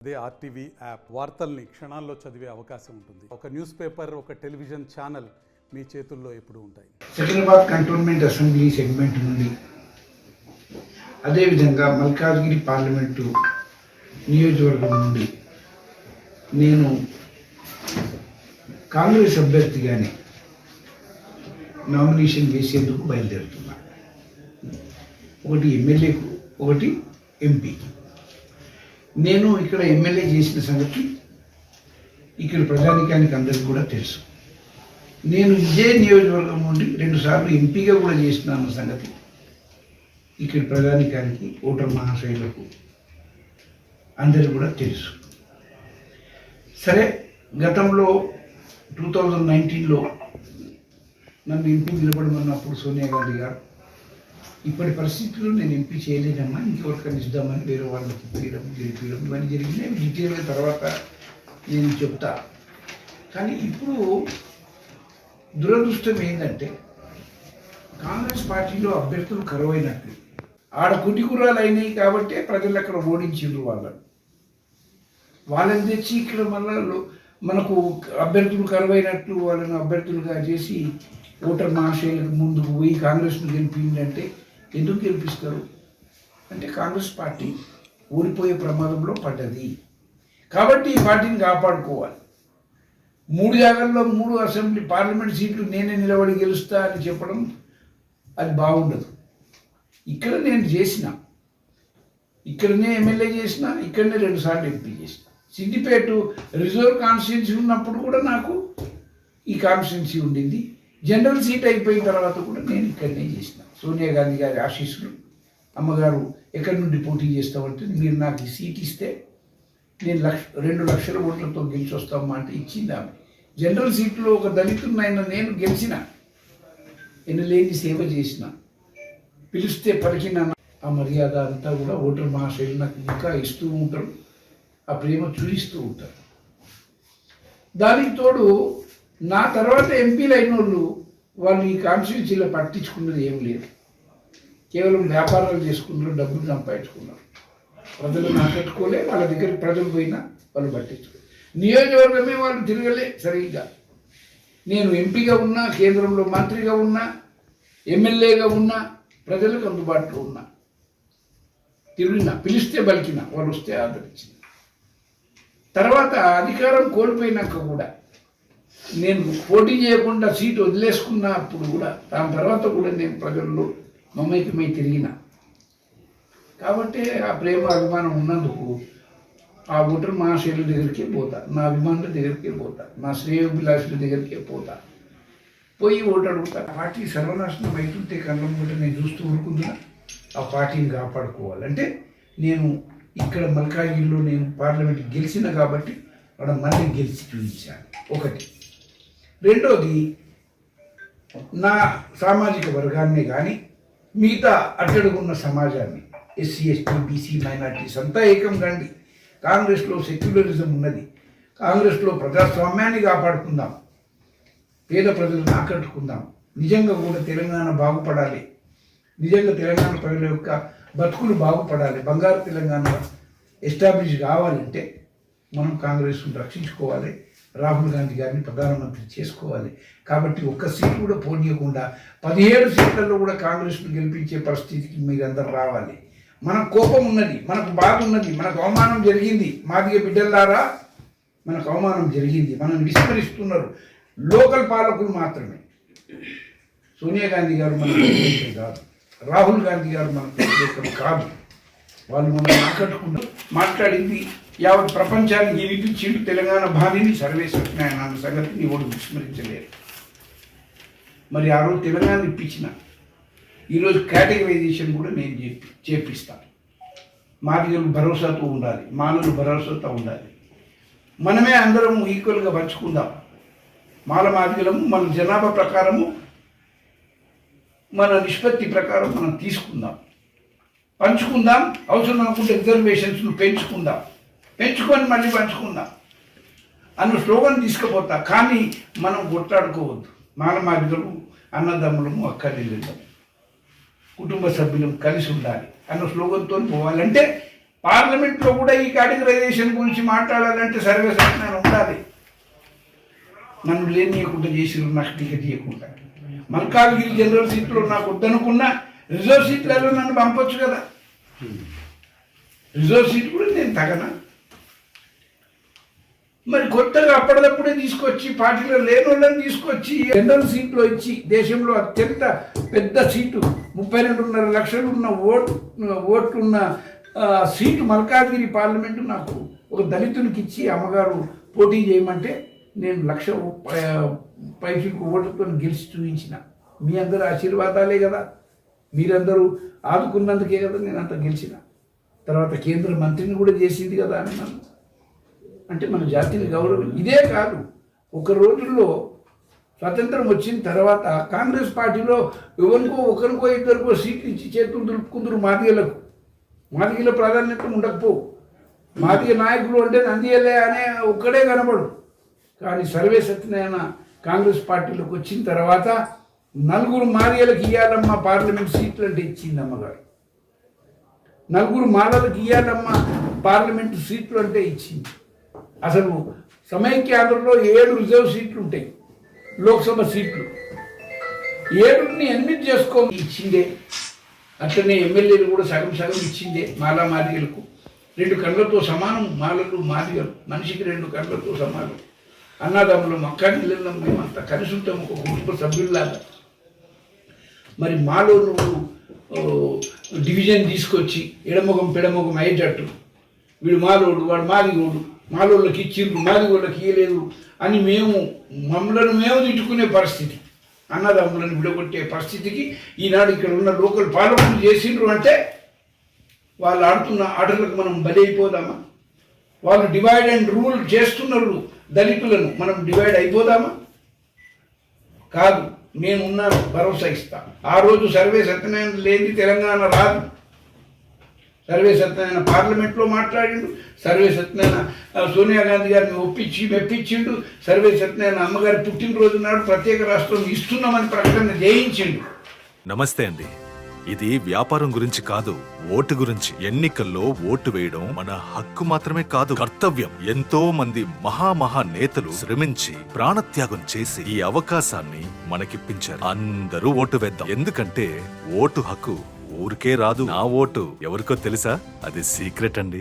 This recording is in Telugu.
అదే ఆర్టీవీ యాప్ వార్తల్ని క్షణాల్లో చదివే అవకాశం ఉంటుంది. ఒక న్యూస్ పేపర్, ఒక టెలివిజన్ ఛానల్ మీ చేతుల్లో ఎప్పుడూ ఉంటాయి. సికింద్రాబాద్ కంటోన్మెంట్ అసెంబ్లీ సెగ్మెంట్ నుండి అదేవిధంగా మల్కాజ్గిరి పార్లమెంటు నియోజకవర్గం నుండి నేను కాంగ్రెస్ అభ్యర్థిగానే నామినేషన్ వేసేందుకు బయలుదేరుతున్నా. ఒకటి ఎమ్మెల్యేకు, ఒకటి ఎంపీకి. నేను ఇక్కడ ఎమ్మెల్యే చేసిన సంగతి ఇక్కడ ప్రజానికానికి అందరికీ కూడా తెలుసు. నేను ఇదే నియోజకవర్గం నుండి 2 సార్లు ఎంపీగా కూడా చేసిన సంగతి ఇక్కడ ప్రజానికానికి, ఓటర్ మహాశయులకు అందరికీ కూడా తెలుసు. సరే, గతంలో 2019లో నన్ను ఎంపీ నిలబడమన్నప్పుడు సోనియా గాంధీ గారు ఇప్పటి పరిస్థితుల్లో నేను ఎంపీ చేయలేదమ్మా, ఇంకెవరికైనా ఇద్దామని వేరే వాళ్ళకి ఇప్పించడం, గెలిపించడం ఇవన్నీ జరిగినాయి. డీటెయిల్గా తర్వాత నేను చెప్తా. కానీ ఇప్పుడు దురదృష్టం ఏంటంటే కాంగ్రెస్ పార్టీలో అభ్యర్థులు కరువైనట్లు. ఆడ కుటికురాలు అయినాయి కాబట్టి ప్రజలు అక్కడ ఓడించిండ్రు వాళ్ళని తెచ్చి ఇక్కడ మళ్ళా మనకు అభ్యర్థులు కరువైనట్లు వాళ్ళని అభ్యర్థులుగా చేసి ఓటర్ మహాశయులకు ముందుకు పోయి కాంగ్రెస్ను గెలిపిందంటే ఎందుకు గెలిపిస్తారు అంటే కాంగ్రెస్ పార్టీ ఓడిపోయే ప్రమాదంలో పడ్డది కాబట్టి ఈ పార్టీని కాపాడుకోవాలి. 3 జాగాల్లో 3 అసెంబ్లీ పార్లమెంట్ సీట్లు నేనే నిలబడి గెలుస్తా అని చెప్పడం అది బాగుండదు. ఇక్కడ నేను చేసిన, ఇక్కడనే ఎమ్మెల్యే చేసిన, ఇక్కడనే 2 సార్లు ఎంపీ చేసిన. సిద్దిపేట రిజర్వ్ కాన్స్టిట్యున్సీ ఉన్నప్పుడు కూడా నాకు ఈ కాన్స్టిట్యున్సీ ఉండింది. జనరల్ సీట్ అయిపోయిన తర్వాత కూడా నేను ఇక్కడనే చేసిన. సోనియా గాంధీ గారి ఆశీస్సులు, అమ్మగారు ఎక్కడి నుండి పోటీ చేస్తామంటే మీరు నాకు ఈ సీట్ ఇస్తే నేను 2 లక్షల ఓట్లతో గెలిచి వస్తామా అంటే ఇచ్చింది ఆమె. జనరల్ సీట్లో ఒక దళితున్నైనా నేను గెలిచిన, ఎనలేని సేవ చేసిన, పిలిస్తే పలికిన ఆ మర్యాద అంతా కూడా ఓటర్ మహాశయులు నాకు ఇంకా ఇస్తూ ఉంటారు, ఆ ప్రేమ చూపిస్తూ ఉంటారు. దానికి తోడు నా తర్వాత ఎంపీలు అయిన వాళ్ళు ఈ కాన్స్టిట్యున్సీలో పట్టించుకున్నది ఏం లేదు. కేవలం వ్యాపారాలు చేసుకున్నారు, డబ్బులు సంపాదించుకున్నారు. ప్రజలను ఆకట్టుకోలే, వాళ్ళ దగ్గర ప్రజలు పోయినా వాళ్ళు పట్టించుకోలేదు. నియోజకవర్గమే వాళ్ళు తిరగలే సరిగ్గా. నేను ఎంపీగా ఉన్నా, కేంద్రంలో మంత్రిగా ఉన్నా, ఎమ్మెల్యేగా ఉన్నా, ప్రజలకు అందుబాటులో ఉన్నా, తిరిగినా, పిలిస్తే బలికినా, వాళ్ళు వస్తే ఆదరించింది. తర్వాత అధికారం కోల్పోయినాక కూడా నేను పోటీ చేయకుండా సీటు వదిలేసుకున్నప్పుడు కూడా దాని తర్వాత కూడా నేను ప్రజల్లో మమైకమై తిరిగిన. కాబట్టి ఆ ప్రేమ అభిమానం ఉన్నందుకు ఆ ఓటర్ మహాశయుల దగ్గరికే పోతా, నా అభిమానుల దగ్గరికే పోతా, నా శ్రేయోభిలాషుల దగ్గరికే పోతా, పోయి ఓటు అడుగుతా. పార్టీ సర్వనాశనం అవుతుంటే కళ్ళం కూడా నేను చూస్తూ ఊరుకుంటున్నా. ఆ పార్టీని కాపాడుకోవాలంటే నేను ఇక్కడ మల్కాజ్గిరిలో నేను పార్లమెంట్ గెలిచిన కాబట్టి అక్కడ మళ్ళీ గెలిచి చూపించాను. ఒకటి. రెండోది, నా సామాజిక వర్గాన్ని కానీ మిగతా అట్టడుగున్న సమాజాన్ని, ఎస్సీ, ఎస్టీ, బీసీ, మైనార్టీస్ అంతా ఏకం కండి. కాంగ్రెస్లో సెక్యులరిజం ఉన్నది, కాంగ్రెస్లో ప్రజాస్వామ్యాన్ని కాపాడుకుందాం, పేద ప్రజలను ఆకట్టుకుందాం. నిజంగా కూడా తెలంగాణ బాగుపడాలి, నిజంగా తెలంగాణ ప్రజల యొక్క బతుకులు బాగుపడాలి, బంగారు తెలంగాణ ఎస్టాబ్లిష్ కావాలంటే మనం కాంగ్రెస్ను రక్షించుకోవాలి, రాహుల్ గాంధీ గారిని ప్రధానమంత్రి చేసుకోవాలి. కాబట్టి ఒక్క సీటు కూడా పోనీయకుండా 17 సీట్లలో కూడా కాంగ్రెస్ను గెలిపించే పరిస్థితికి మీరందరూ రావాలి. మనకు కోపం ఉన్నది, మనకు బాధ ఉన్నది, మనకు అవమానం జరిగింది. మాదిగ బిడ్డలారా, మనకు అవమానం జరిగింది, మనం విస్మరిస్తున్నారు లోకల్ పాలకులు మాత్రమే. సోనియా గాంధీ గారు మనకు వ్యతిరేకం కాదు, రాహుల్ గాంధీ గారు మనకు వ్యతిరేకం కాదు. వాళ్ళు మనల్ని ఆకట్టుకుంటారు. మాట్లాడింది యావత్ ప్రపంచానికి వినిపించిండు తెలంగాణ భావిని సర్వే సత్యనారాయణ అన్న సంగతిని ఎవరు విస్మరించలేరు. మరి ఆ రోజు తెలంగాణ ఇప్పించిన, ఈరోజు కేటగరైజేషన్ కూడా నేను చేపిస్తాను. మాదిగలు భరోసాతో ఉండాలి, మానవులు భరోసాతో ఉండాలి. మనమే అందరం ఈక్వల్గా పంచుకుందాం. మాల మాదిగలము మన జనాభా ప్రకారము, మన నిష్పత్తి ప్రకారం మనం తీసుకుందాం, పంచుకుందాం. అవసరం అనుకుంటే రిజర్వేషన్స్ను పెంచుకొని మళ్ళీ పంచుకుందాం అన్న స్లోగన్ తీసుకుపోతా. కానీ మనం కొట్లాడుకోవద్దు. మాల మాదిగలు అన్నదమ్ములము, అక్కడిల్లు, కుటుంబ సభ్యులం కలిసి ఉండాలి అన్న స్లోగన్తో పోవాలంటే పార్లమెంట్లో కూడా ఈ కేటగరైజేషన్ గురించి మాట్లాడాలంటే సర్వే సత్యనారాయణ ఉండాలి. నన్ను లేనియకుండా చేసిరు, నాకు టికెట్ ఇవ్వకుండా. మల్కాజ్గిరి జనరల్ సీట్లో నాకు వద్దనుకున్నా రిజర్వ్ సీట్లలో నన్ను పంపొచ్చు కదా. రిజర్వ్ సీట్ కూడా నేను తగనా? మరి కొత్తగా అప్పటిదప్పుడే తీసుకొచ్చి పార్టీలో లేని వాళ్ళని తీసుకొచ్చి జనరల్ సీట్లో ఇచ్చి దేశంలో అత్యంత పెద్ద సీటు 32.5 లక్షలు ఉన్న ఓట్లున్న సీటు మల్కాజ్గిరి పార్లమెంటు నాకు ఒక దళితునికి ఇచ్చి అమ్మగారు పోటీ చేయమంటే నేను 1,00,000 పైసలకు ఓటుతో గెలిచి చూపించిన. మీ అందరూ ఆశీర్వాదాలే కదా, మీరందరూ ఆదుకున్నందుకే కదా నేను అంత గెలిచిన. తర్వాత కేంద్ర మంత్రిని కూడా చేసింది కదా అని నన్ను. అంటే మన జాతిని గౌరవం. ఇదే కాదు, ఒక రోజుల్లో స్వతంత్రం వచ్చిన తర్వాత కాంగ్రెస్ పార్టీలో ఒకరికో ఇద్దరికో సీట్లు ఇచ్చి చేతులు దులుపుకుందరు మాదిగలకు. మాదిగల ప్రాధాన్యత ఉండకపోవు. మాదిగ నాయకులు అంటే నందియలే అనే ఒక్కడే కనబడు. కానీ సర్వే సత్యనారాయణ కాంగ్రెస్ పార్టీలోకి వచ్చిన తర్వాత 4 మాదిగలకు ఇయ్యాలమ్మ పార్లమెంట్ సీట్లు అంటే ఇచ్చింది అమ్మగారు. 4 మాలలకు ఇయ్యాలమ్మ పార్లమెంటు సీట్లు అంటే ఇచ్చింది. అసలు సమైక్యాంధ్రలో 7 రిజర్వ్ సీట్లు ఉంటాయి, లోక్సభ సీట్లు 7ని 8 చేసుకో ఇచ్చిందే. అట్లనే ఎమ్మెల్యేలు కూడా సగం సగం ఇచ్చిందే. మాలా మాదిగలకు 2 కళ్ళతో సమానం. మాలలు మాదిగలు మనిషికి 2 కళ్ళతో సమానం. అన్నదమ్ములం, అక్క చెల్లెళ్ళం, మేమంతా కలిసి ఉంటాం ఒక కుటుంబ సభ్యుల్లాగా. మరి మాలో నువ్వు డివిజన్ తీసుకొచ్చి ఎడమొగం పెడమొగం అయ్యేటట్టు, వీడు మాలోడు వాడు మాదిగోడు, మాలోళ్ళకి ఇచ్చిండ్రు మాదిగోళ్ళకి ఇయ్యలేదు అని మమ్మల్ని మేము తిట్టుకునే పరిస్థితి, అన్నదమ్ములను విడగొట్టే పరిస్థితికి ఈనాడు ఇక్కడ ఉన్న లోకల్ పాలకులు చేసిండ్రు. అంటే వాళ్ళు ఆడుతున్న ఆటలకు మనం బలి అయిపోదామా? వాళ్ళు డివైడ్ అండ్ రూల్ చేస్తున్నారు దళితులను, మనం డివైడ్ అయిపోదామా? కాదు, నేనున్న భరోసా ఇస్తా. ఆ రోజు సర్వే సత్యనారాయణ లేని తెలంగాణ రాదు. సర్వే సత్యనారాయణ పార్లమెంట్లో మాట్లాడిండు. సర్వే సత్యనారాయణ సోనియా గాంధీ గారిని ఒప్పించి మెప్పించిండు. సర్వే సత్యనారాయణ అమ్మగారి పుట్టినరోజు నాడు ప్రత్యేక రాష్ట్రం ఇస్తున్నామని ప్రకటన చేయించిండు. నమస్తే అండి. ఇది వ్యాపారం గురించి కాదు, ఓటు గురించి. ఎన్నికల్లో ఓటు వేయడం మన హక్కు మాత్రమే కాదు, కర్తవ్యం. ఎంతో మంది మహా నేతలు శ్రమించి ప్రాణత్యాగం చేసి ఈ అవకాశాన్ని మనకిప్పించారు. అందరూ ఓటు వేద్దాం. ఎందుకంటే ఓటు హక్కు ఊరికే రాదు. నా ఓటు ఎవరికో తెలుసా? అది సీక్రెట్ అండి.